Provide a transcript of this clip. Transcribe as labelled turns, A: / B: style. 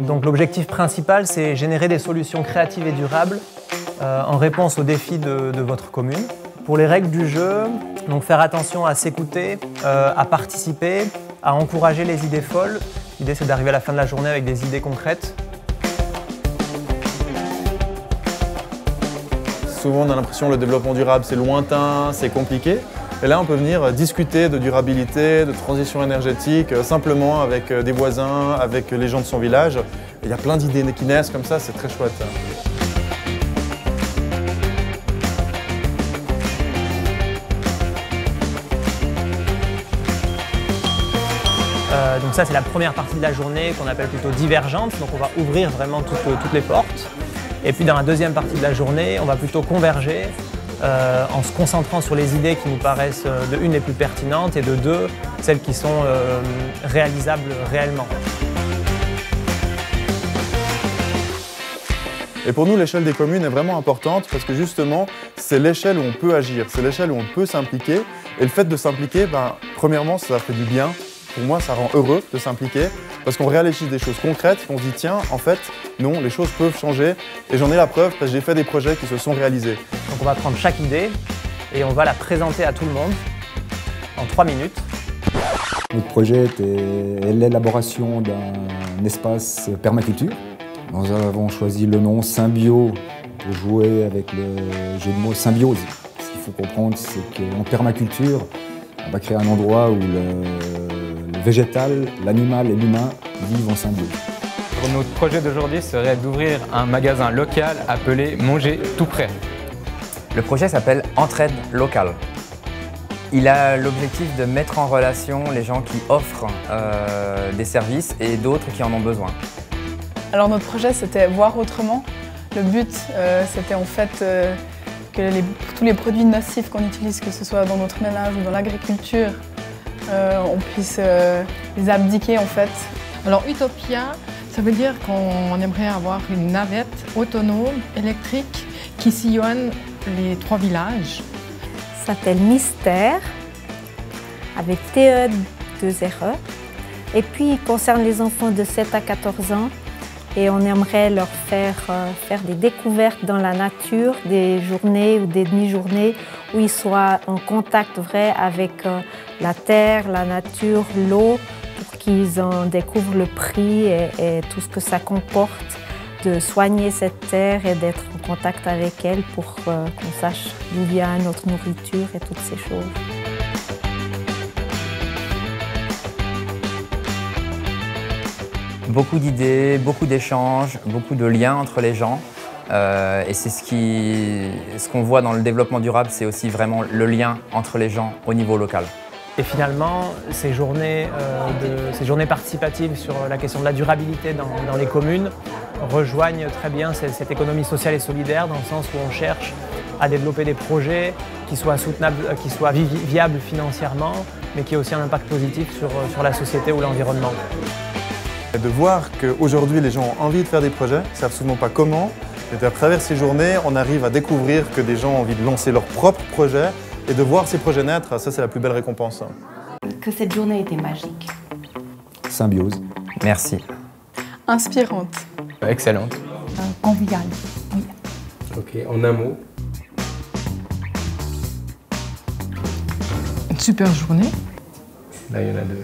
A: Donc l'objectif principal, c'est générer des solutions créatives et durables en réponse aux défis de votre commune. Pour les règles du jeu, donc faire attention à s'écouter, à participer, à encourager les idées folles. L'idée, c'est d'arriver à la fin de la journée avec des idées concrètes.
B: Souvent, on a l'impression que le développement durable, c'est lointain, c'est compliqué. Et là, on peut venir discuter de durabilité, de transition énergétique, simplement avec des voisins, avec les gens de son village. Et il y a plein d'idées qui naissent comme ça, c'est très chouette.
A: Donc ça, c'est la première partie de la journée qu'on appelle plutôt divergente. Donc on va ouvrir vraiment toutes les portes. Et puis dans la deuxième partie de la journée, on va plutôt converger en se concentrant sur les idées qui nous paraissent de une les plus pertinentes et de deux celles qui sont réalisables réellement.
B: Et pour nous, l'échelle des communes est vraiment importante parce que justement, c'est l'échelle où on peut agir, c'est l'échelle où on peut s'impliquer. Et le fait de s'impliquer, premièrement, ça fait du bien. Pour moi, ça rend heureux de s'impliquer parce qu'on réalise des choses concrètes, qu'on se dit tiens, en fait, non, les choses peuvent changer. Et j'en ai la preuve parce que j'ai fait des projets qui se sont réalisés.
A: Donc on va prendre chaque idée et on va la présenter à tout le monde en 3 minutes.
C: Notre projet était l'élaboration d'un espace permaculture. Nous avons choisi le nom Symbio pour jouer avec le jeu de mots symbiose. Ce qu'il faut comprendre, c'est qu'en permaculture, on va créer un endroit où le végétal, l'animal et l'humain vivent en symbiose.
D: Notre projet d'aujourd'hui serait d'ouvrir un magasin local appelé Manger tout près.
E: Le projet s'appelle Entraide locale. Il a l'objectif de mettre en relation les gens qui offrent des services et d'autres qui en ont besoin.
F: Alors notre projet, c'était voir autrement. Le but, c'était en fait que tous les produits nocifs qu'on utilise, que ce soit dans notre ménage ou dans l'agriculture, on puisse les abdiquer en fait.
G: Alors Utopia, ça veut dire qu'on aimerait avoir une navette autonome, électrique, qui sillonne les 3 villages.
H: Ça s'appelle Mystère, avec TE 2RE. Et puis il concerne les enfants de 7 à 14 ans. Et on aimerait leur faire des découvertes dans la nature, des journées ou des demi-journées où ils soient en contact vrai avec la terre, la nature, l'eau, pour qu'ils en découvrent le prix et tout ce que ça comporte, de soigner cette terre et d'être en contact avec elle pour qu'on sache d'où vient notre nourriture et toutes ces choses.
E: Beaucoup d'idées, beaucoup d'échanges, beaucoup de liens entre les gens. Et c'est ce qu'on voit dans le développement durable, c'est aussi vraiment le lien entre les gens au niveau local.
A: Et finalement, ces journées participatives sur la question de la durabilité dans les communes rejoignent très bien cette économie sociale et solidaire dans le sens où on cherche à développer des projets qui soient soutenables, qui soient viables financièrement, mais qui aient aussi un impact positif sur la société ou l'environnement.
B: De voir qu'aujourd'hui les gens ont envie de faire des projets, ils ne savent souvent pas comment. Et à travers ces journées, on arrive à découvrir que des gens ont envie de lancer leurs propres projets et de voir ces projets naître, ça c'est la plus belle récompense.
I: Que cette journée était magique.
C: Symbiose.
E: Merci.
F: Inspirante.
D: Excellente.
I: Conviviale, oui.
D: Ok, en un mot.
G: Une super journée.
D: Là, il y en a 2.